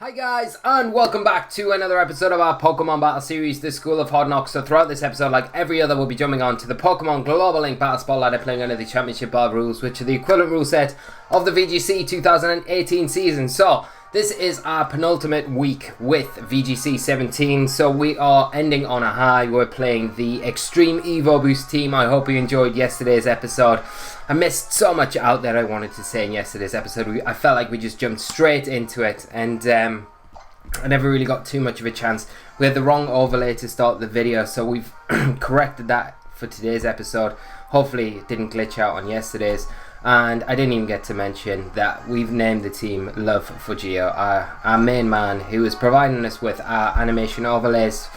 Hi guys, and welcome back to another episode of our Pokemon Battle Series, the School of Hard Knocks. So throughout this episode, like every other, we'll be jumping on to the Pokemon Global Link Battle Spotlight, playing under the Championship Battle rules, which are the equivalent rule set of the VGC 2018 season. So this is our penultimate week with VGC 17, so we are ending on a high. We're playing the Extreme Evo Boost team. I hope you enjoyed yesterday's episode. I missed so much out there I wanted to say in yesterday's episode. I felt like we just jumped straight into it, and I never really got too much of a chance. We had the wrong overlay to start the video, so we've corrected that for today's episode. Hopefully it didn't glitch out on yesterday's. And I didn't even get to mention that we've named the team Love for Geo, our main man, who is providing us with our animation overlays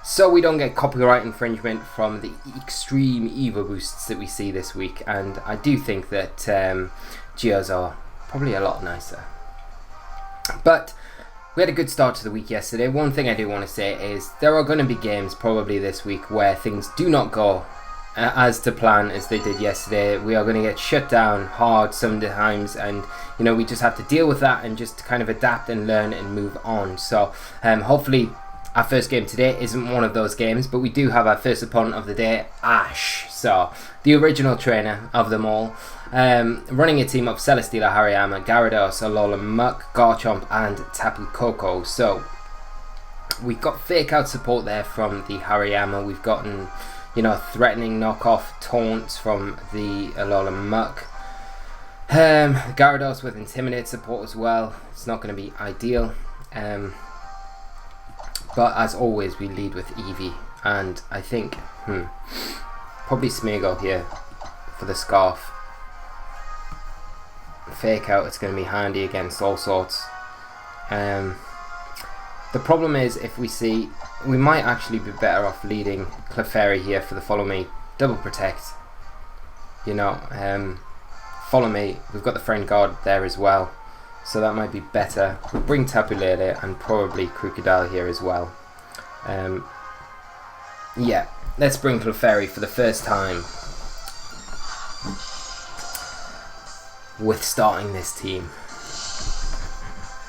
so we don't get copyright infringement from the Extreme Evo Boosts that we see this week. And I do think that Geos are probably a lot nicer. But we had a good start to the week yesterday. One thing I do want to say is there are going to be games probably this week where things do not go as to plan as they did yesterday. We are going to get shut down hard sometimes, and you know, we just have to deal with that and just kind of adapt and learn and move on. So hopefully our first game today isn't one of those games, but we do have our first opponent of the day, Ash, so the original trainer of them all, running a team of Celesteela, Hariyama, Gyarados, Alola, Muck, Garchomp and Tapu Koko. So we've got fake out support there from the Hariyama. We've gotten, you know, threatening knockoff taunts from the Alola Muck. Gyarados with Intimidate support as well. It's not going to be ideal. But as always, we lead with Eevee. And I think, probably Smeagol here for the Scarf. Fake out, it's going to be handy against all sorts. The problem is, if we see, we might actually be better off leading Clefairy here for the Follow Me. Double Protect. You know, Follow Me. We've got the Friend Guard there as well, so that might be better. We'll bring Tapu later and probably Crocodile here as well. Yeah, let's bring Clefairy for the first time with starting this team.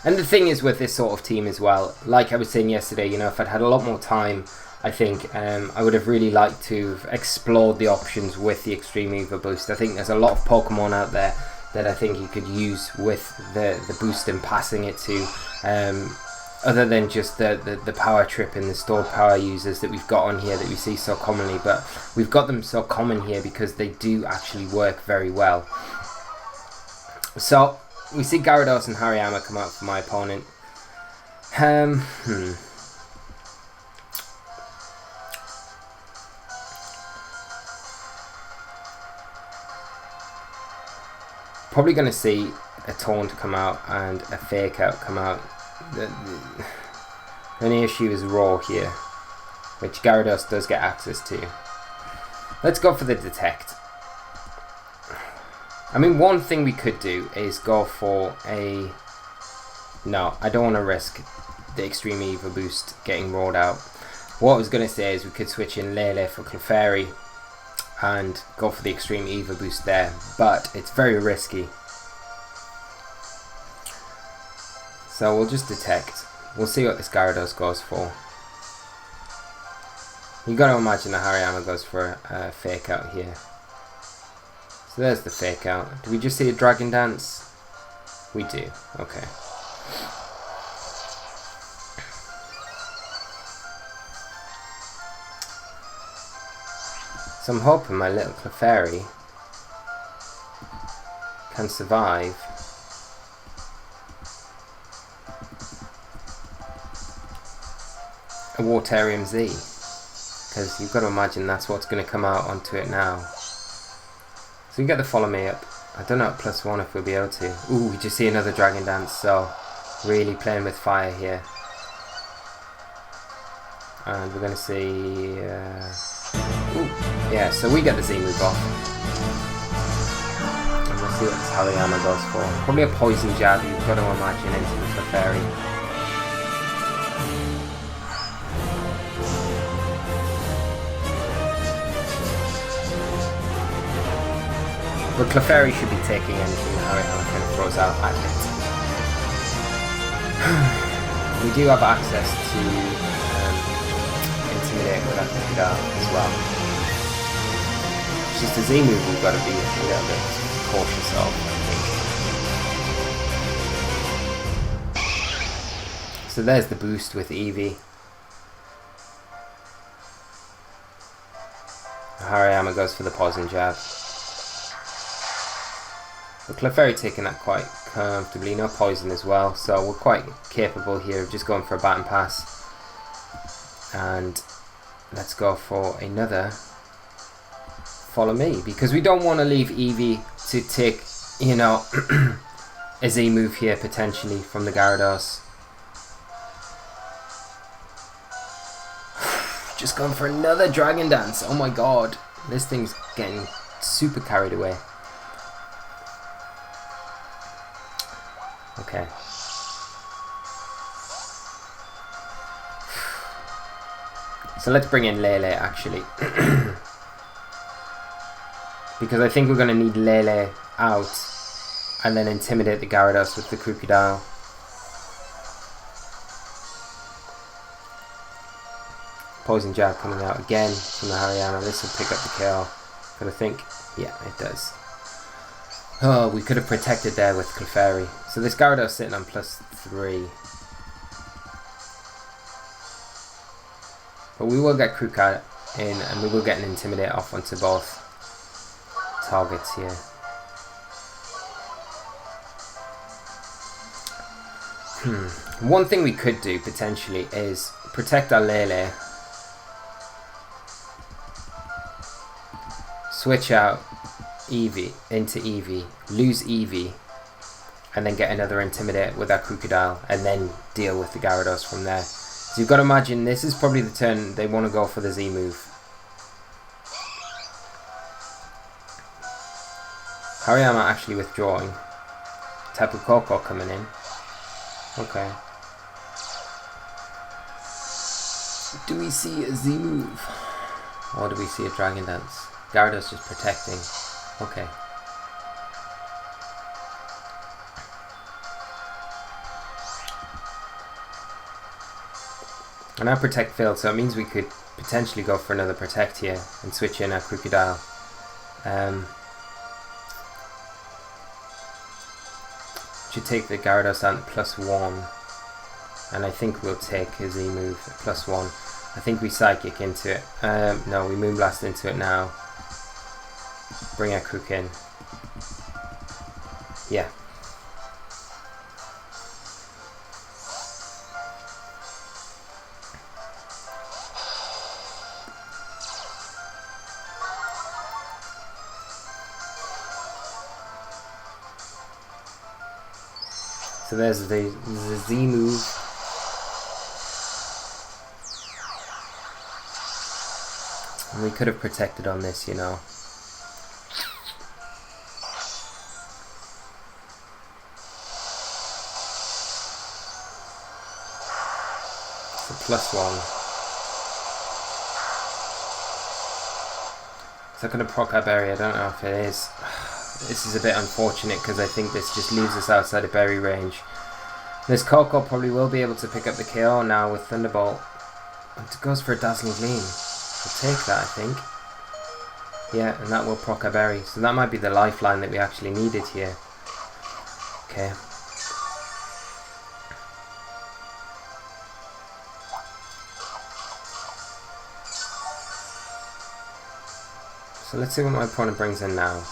And the thing is with this sort of team as well, like I was saying yesterday, you know, if I'd had a lot more time, I think I would have really liked to have explored the options with the Extreme Evo Boost. I think there's a lot of Pokemon out there that I think you could use with the boost and passing it to, other than just the power trip and the stored power users that we've got on here that we see so commonly. But we've got them so common here because they do actually work very well. So we see Gyarados and Hariyama come out for my opponent. Probably going to see a taunt come out and a fake out come out. The only issue is raw here, which Gyarados does get access to. Let's go for the detect. I mean, one thing we could do is go for a... No, I don't want to risk the Extreme Evo Boost getting rolled out. What I was going to say is we could switch in Lele for Clefairy and go for the Extreme Evo Boost there, but it's very risky. So we'll just detect. We'll see what this Gyarados goes for. You got to imagine that Hariyama goes for a fake out here. So there's the fake out. Do we just see a Dragon Dance? We do. Okay. So I'm hoping my little Clefairy can survive. A Wartarium Z, because you've got to imagine that's what's going to come out onto it now. So we get the Follow Me up. I don't know at +1 if we'll be able to. Ooh, we just see another Dragon Dance, so really playing with fire here. And we're going to see... Ooh, yeah, so we get the Z move off. And we'll see what this Hariyama goes for. Probably a Poison Jab, you've got to imagine, into the Clefairy. But Clefairy should be taking anything that Hariyama kind of throws out at it. We do have access to Intimidate with that Crocodile as well. It's just a Z move we've got to be a little bit cautious of, I think. So there's the boost with Eevee. Hariyama goes for the poison jab. But Clefairy taking that quite comfortably, no poison as well, so we're quite capable here of just going for a bat and pass. And let's go for another follow me, because we don't want to leave Eevee to take, you know, a Z move here potentially from the Gyarados. Just going for another Dragon Dance. Oh my god, this thing's getting super carried away. Okay. So let's bring in Lele actually. Because I think we're going to need Lele out and then intimidate the Gyarados with the Crocodile. Poison Jab coming out again from the Hariyama. This will pick up the kill. But I think, yeah, it does. Oh, we could have protected there with Clefairy. So this Gyarados sitting on +3. But we will get Kruka in and we will get an Intimidate off onto both targets here. One thing we could do potentially is protect our Lele. Switch out Eevee into Eevee, lose Eevee, and then get another Intimidate with our Crocodile, and then deal with the Gyarados from there. So you've got to imagine this is probably the turn they want to go for the Z move. Hariyama actually withdrawing. Tapu Koko coming in. Okay. Do we see a Z move? Or do we see a Dragon Dance? Gyarados just protecting. Okay. And our protect failed, so it means we could potentially go for another protect here and switch in our Crocodile. Should take the Gyarados at +1, and I think we'll take his Z move at +1. I think we Psychic into it. No, we Moonblast into it now. Bring our Crook in. Yeah. So there's the Z move. And we could have protected on this, you know. So +1. Is that going to proc our berry? I don't know if it is. This is a bit unfortunate because I think this just leaves us outside of berry range. This Koko probably will be able to pick up the KO now with Thunderbolt. And it goes for a Dazzling Gleam. We'll take that, I think. Yeah, and that will proc our berry. So that might be the lifeline that we actually needed here. Okay. So let's see what my opponent brings in now.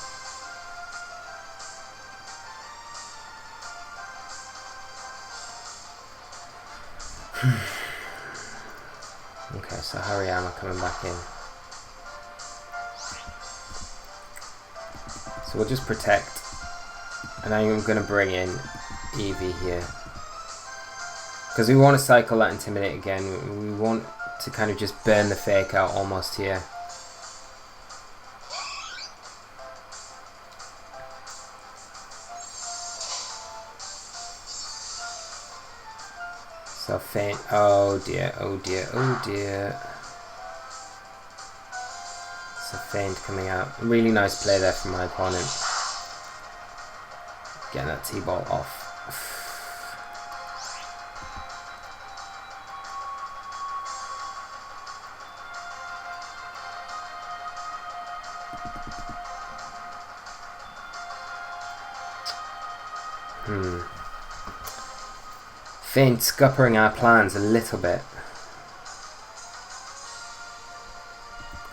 Okay, so Hariyama coming back in. So we'll just protect. And I'm going to bring in Eevee here. Because we want to cycle that Intimidate again. We want to kind of just burn the fake out almost here. So faint. Oh dear, oh dear, oh dear. So faint coming out. Really nice play there from my opponent. Getting that T-ball off. Faint scuppering our plans a little bit.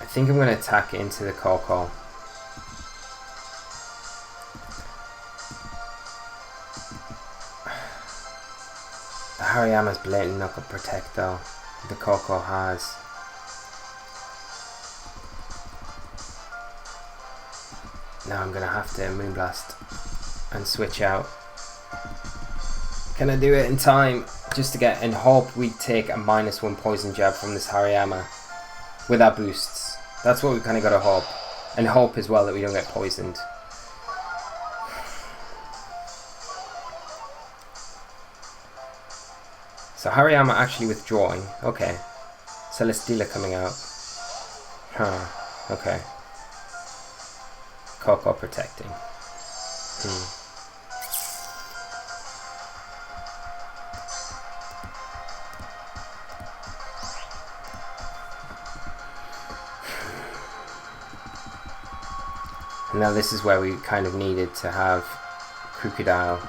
I think I'm going to attack into the Koko. The Hariyama's blatant knuckle protect though. The Koko has. Now I'm going to have to Moonblast and switch out. Can I do it in time? Just to get, and hope we take a -1 poison jab from this Hariyama with our boosts. That's what we kind of got to hope. And hope as well that we don't get poisoned. So Hariyama actually withdrawing. Okay. Celesteela coming out. Huh. Okay. Koko protecting. Now this is where we kind of needed to have Crocodile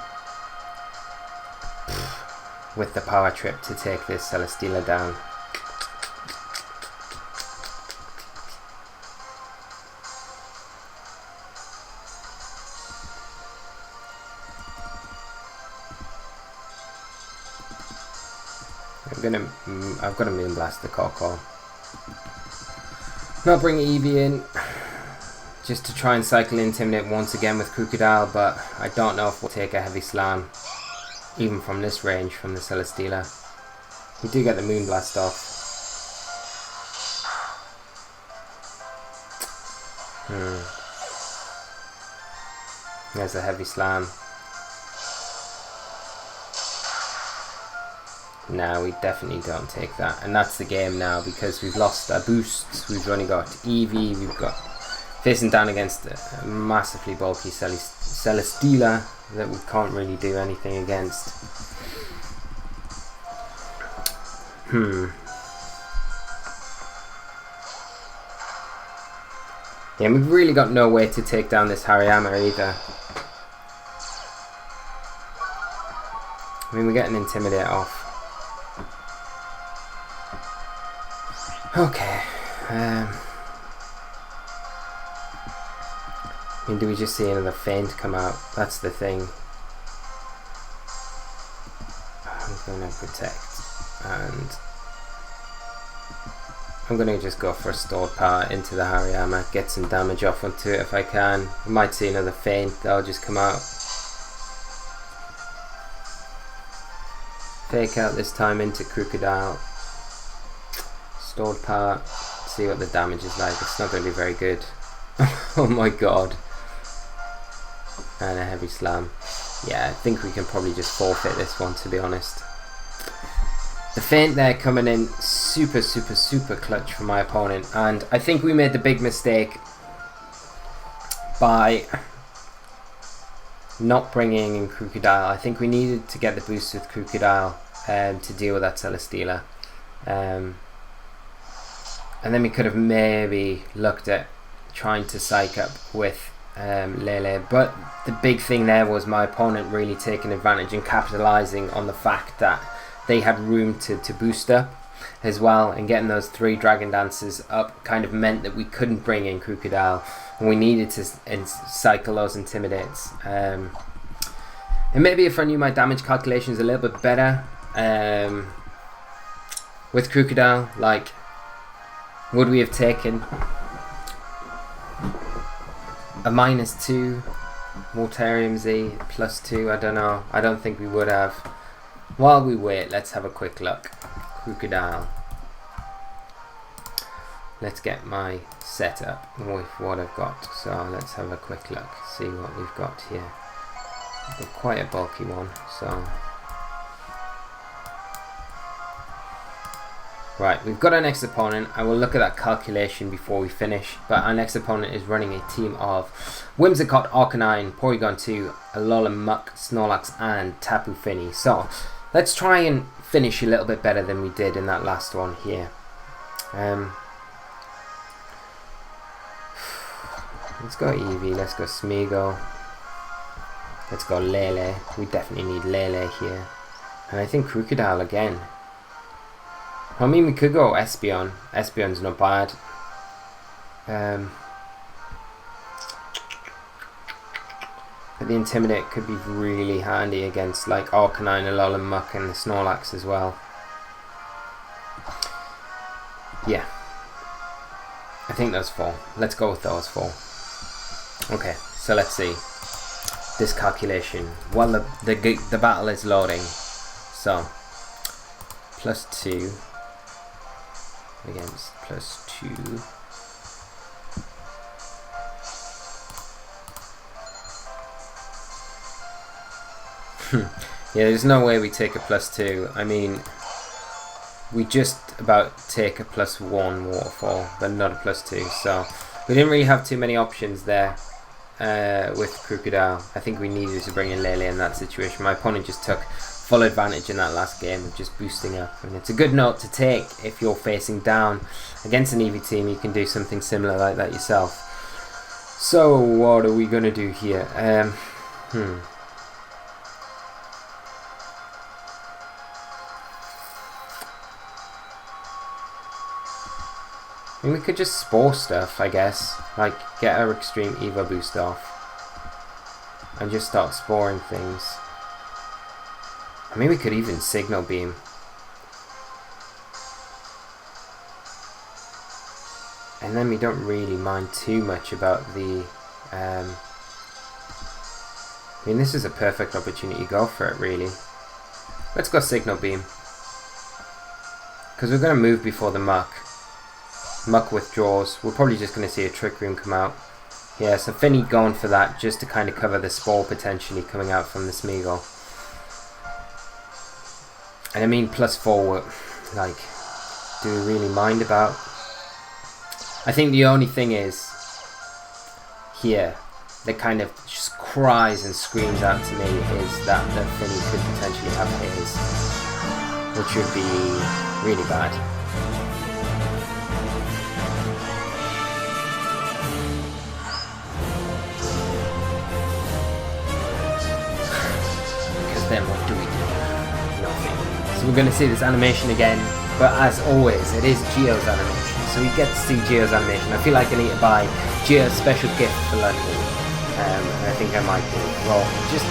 with the power trip to take this Celesteela down. I've got to Moonblast the Koko. Not bring Eevee in, just to try and cycle Intimidate once again with Crocodile, but I don't know if we'll take a heavy slam, even from this range from the Celesteela. We do get the Moonblast off. There's a heavy slam. No, we definitely don't take that, and that's the game now because we've lost our boosts. We've only got Eevee, we've got facing down against a massively bulky Celesteela that we can't really do anything against. Yeah, we've really got no way to take down this Hariyama either. I mean, we're getting Intimidate off. Okay. I mean, do we just see another feint come out? That's the thing. I'm going to protect. And I'm going to just go for a stored power into the Hariyama. Get some damage off onto it if I can. We might see another feint. That'll just come out. Fake out this time into Crocodile. Stored power. See what the damage is like. It's not going to be very good. Oh my god. And a heavy slam. Yeah, I think we can probably just forfeit this one, to be honest. The feint there coming in super clutch for my opponent, and I think we made the big mistake by not bringing in Crocodile. I think we needed to get the boost with Crocodile to deal with that Celesteela. And then we could have maybe looked at trying to psych up with Lele, but the big thing there was my opponent really taking advantage and capitalizing on the fact that they had room to boost up as well, and getting those 3 Dragon Dances up kind of meant that we couldn't bring in Crocodile, and we needed to cycle those Intimidates. And maybe if I knew my damage calculations a little bit better with Crocodile, like, would we have taken a -2 Mortarium Z +2? I don't know. I don't think we would have. While we wait, let's have a quick look. Crocodile. Let's get my setup with what I've got. So let's have a quick look. See what we've got here. We've got quite a bulky one. So right, we've got our next opponent. I will look at that calculation before we finish. But our next opponent is running a team of Whimsicott, Arcanine, Porygon2, Alolan Muck, Snorlax, and Tapu Fini. So let's try and finish a little bit better than we did in that last one here. Let's go Eevee, let's go Smeagol. Let's go Lele. We definitely need Lele here. And I think Crocodile again. I mean, we could go Espeon. Espeon's not bad. But the Intimidate could be really handy against like Arcanine, Alolan and the Snorlax as well. Yeah. I think those 4. Let's go with those 4. Okay, so let's see. This calculation. While the battle is loading. So, +2 against +2. Yeah, there's no way we take a +2. I mean, we just about take a +1 waterfall, but not a +2. So we didn't really have too many options there with Crocodile. I think we needed to bring in Lele in that situation. My opponent just took full advantage in that last game of just boosting up, and it's a good note to take if you're facing down against an Eevee team. You can do something similar like that yourself. So what are we gonna do here? I mean, we could just spore stuff, I guess. Like, get our Extreme Evo Boost off. And just start sporing things. I mean, we could even Signal Beam. And then we don't really mind too much about the... I mean, this is a perfect opportunity to go for it, really. Let's go Signal Beam. Because we're going to move before the Muck. Muck withdraws. We're probably just going to see a Trick Room come out. Yeah, so Finny going for that just to kind of cover the Spore potentially coming out from the Smeagol. And I mean, +4, like, do we really mind about? I think the only thing is, here, that kind of just cries and screams out to me is that Finny could potentially have his, which would be really bad. Then what do we do? Nothing. So we're going to see this animation again, but as always, it is Geo's animation, so we get to see Geo's animation. I feel like I need to buy Geo's special gift for London, and I think I might do. Well, just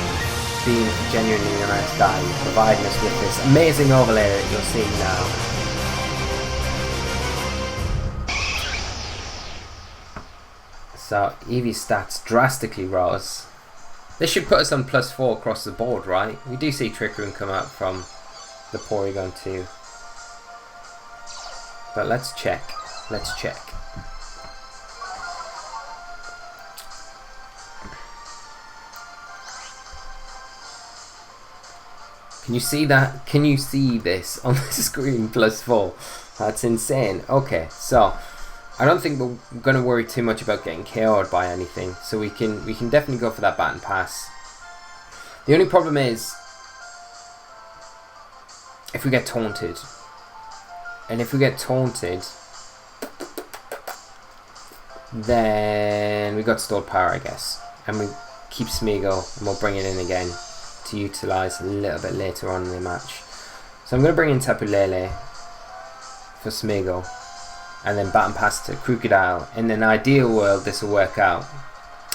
being a genuinely nice guy, providing us with this amazing overlay that you're seeing now. So Eevee's stats drastically rose. This should put us on +4 across the board, right? We do see Trick Room come out from the Porygon2. But let's check. Let's check. Can you see that? Can you see this on the screen? +4. That's insane. Okay, so I don't think we're going to worry too much about getting KO'd by anything, so we can definitely go for that Baton Pass. The only problem is if we get taunted, and if we get taunted, then we got stored power, I guess, and we keep Smeagol, and we'll bring it in again to utilise a little bit later on in the match. So I'm going to bring in Tapu Lele for Smeagol. And then Baton Pass to Crocodile. In an ideal world, this will work out.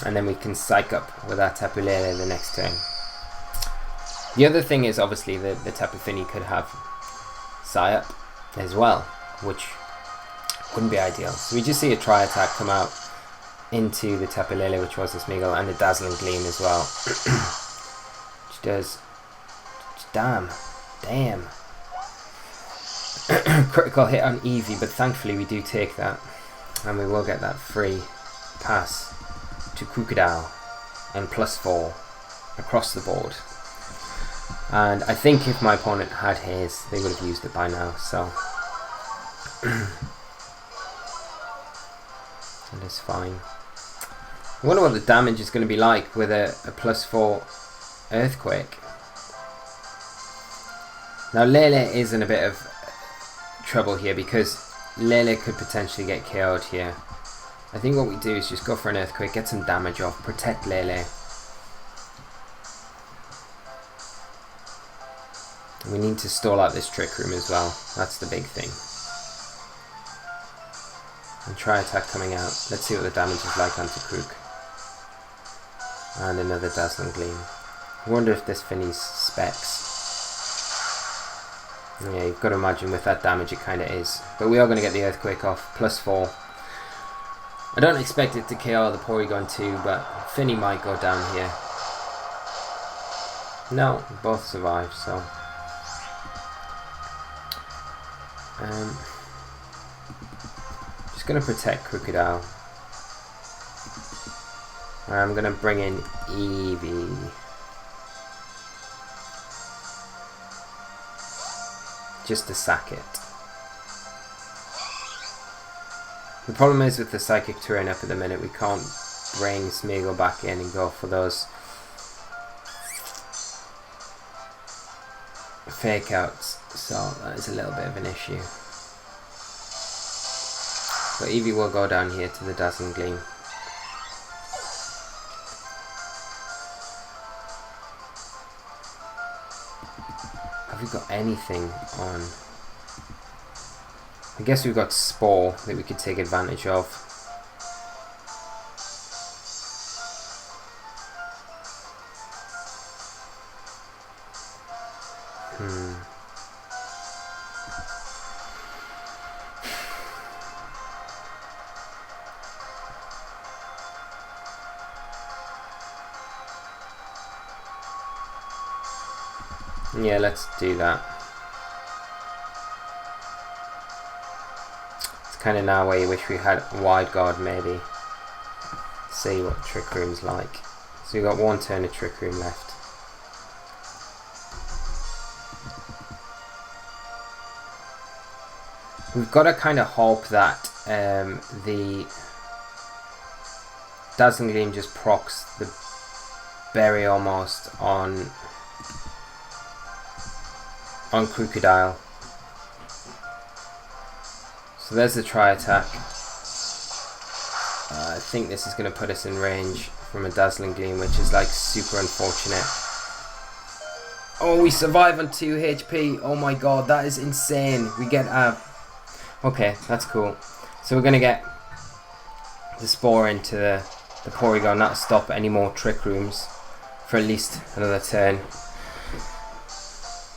And then we can psych up with our Tapu Lele the next turn. The other thing is, obviously, the Tapu Fini could have Psy Up as well, which wouldn't be ideal. So we just see a Tri-Attack come out into the Tapu Lele, which was the Smeagol, and a Dazzling Gleam as well. Which does... Damn. Critical hit on Eevee, but thankfully we do take that, and we will get that free pass to Crocodile and +4 across the board. And I think if my opponent had his, they would have used it by now, so that is fine. I wonder what the damage is going to be like with a +4 Earthquake. Now Lele is in a bit of trouble here because Lele could potentially get KO'd here. I think what we do is just go for an Earthquake, get some damage off, protect Lele. We need to stall out this Trick Room as well. That's the big thing. And try attack coming out. Let's see what the damage is like onto Krook. And another Dazzling Gleam. I wonder if this finishes specs. Yeah, you've got to imagine with that damage it kind of is. But we are going to get the Earthquake off. +4. I don't expect it to KO the Porygon2, but Finny might go down here. No, both survive, so... just going to protect Crocodile. I'm going to bring in Eevee. Just to sack it. The problem is with the Psychic Terrain up at the minute, we can't bring Smeagol back in and go for those fake outs, so that is a little bit of an issue. But Eevee will go down here to the Dazzling Gleam. Have we got anything on? I guess we've got Spore that we could take advantage of. Yeah, let's do that. It's kind of now where you wish we had Wide Guard maybe. See what Trick Room's like. So we've got one turn of Trick Room left. We've got to kind of hope that the Dazzling Gleam just procs the Berry almost on Crocodile. So there's the Tri Attack. I think this is going to put us in range from a Dazzling Gleam, which is like super unfortunate. Oh, we survive on 2 HP. Oh my god, that is insane. We get okay, that's cool. So we're going to get the Spore into the Porygon. That'll stop any more Trick Rooms for at least another turn.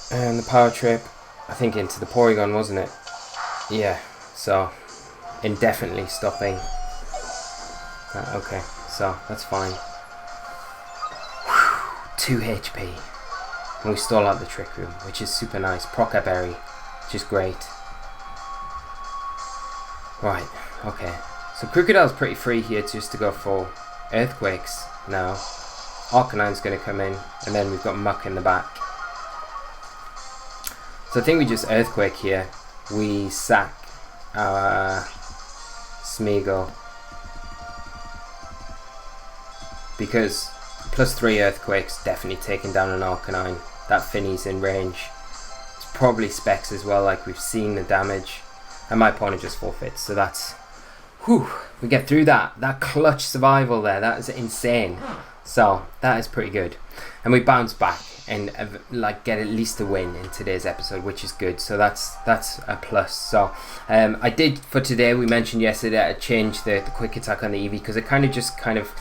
And the Power Trip, I think into the Porygon, wasn't it? Yeah, so indefinitely stopping. Okay, so that's fine. Whew, 2 HP. And we stall out the Trick Room, which is super nice. Proc Berry, which is great. Right, okay. So Crocodile's pretty free here just to go for Earthquakes now. Arcanine's going to come in, and then we've got Muck in the back. So I think we just Earthquake here. We sack our Smeagol. Because +3 Earthquakes definitely taking down an Arcanine. That Finny's in range. It's probably Specs as well, like we've seen the damage. And my opponent just forfeits. So that's... whew, we get through that. That clutch survival there. That is insane. So that is pretty good. And we bounce back and like get at least a win in today's episode, which is good. So that's a plus. So I did for today, we mentioned yesterday, I changed the quick attack on the Eevee because it kind of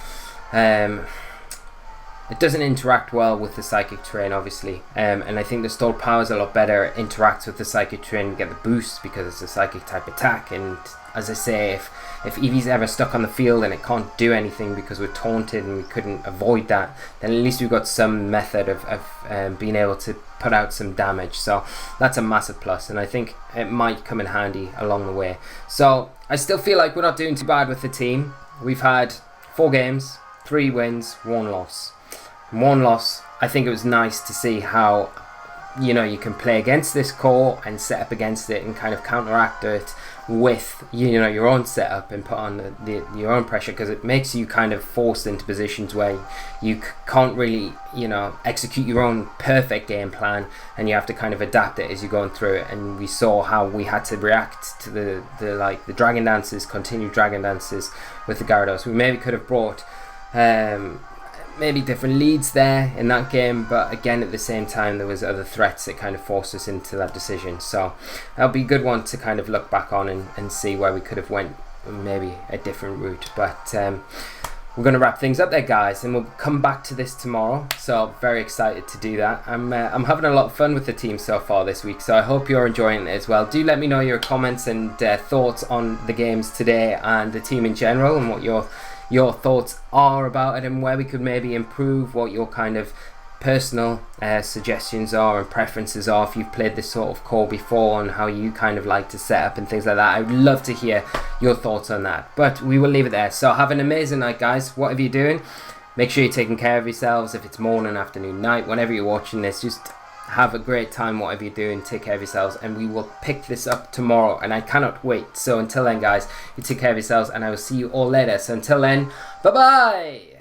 it doesn't interact well with the Psychic Terrain, obviously, and I think the Stalled Power is a lot better. It interacts with the Psychic Terrain, get the boost because it's a Psychic type attack. And as I say, if Eevee's ever stuck on the field and it can't do anything because we're taunted and we couldn't avoid that, then at least we've got some method of being able to put out some damage. So that's a massive plus, and I think it might come in handy along the way. So I still feel like we're not doing too bad with the team. We've had 4 games, 3 wins, 1 loss. 1 loss, I think it was nice to see how, you know, you can play against this core and set up against it and kind of counteract it with, you know, your own setup and put on your own pressure, because it makes you kind of forced into positions where you can't really, you know, execute your own perfect game plan, and you have to kind of adapt it as you're going through it. And we saw how we had to react to the Dragon Dances, continued Dragon Dances with the Gyarados. We maybe could have brought maybe different leads there in that game, but again at the same time there was other threats that kind of forced us into that decision. So that'll be a good one to kind of look back on and see where we could have went maybe a different route. But we're going to wrap things up there, guys, and we'll come back to this tomorrow. So very excited to do that. I'm having a lot of fun with the team so far this week, so I hope you're enjoying it as well. Do let me know your comments and thoughts on the games today and the team in general, and what your thoughts are about it, and where we could maybe improve, what your kind of personal suggestions are and preferences are if you've played this sort of core before, and how you kind of like to set up and things like that. I would love to hear your thoughts on that, but we will leave it there. So have an amazing night, guys. Whatever you're doing, make sure you're taking care of yourselves. If it's morning, afternoon, night, whenever you're watching this, just have a great time. Whatever you're doing, take care of yourselves, and we will pick this up tomorrow, and I cannot wait. So until then, guys, you take care of yourselves, and I will see you all later. So until then, bye bye.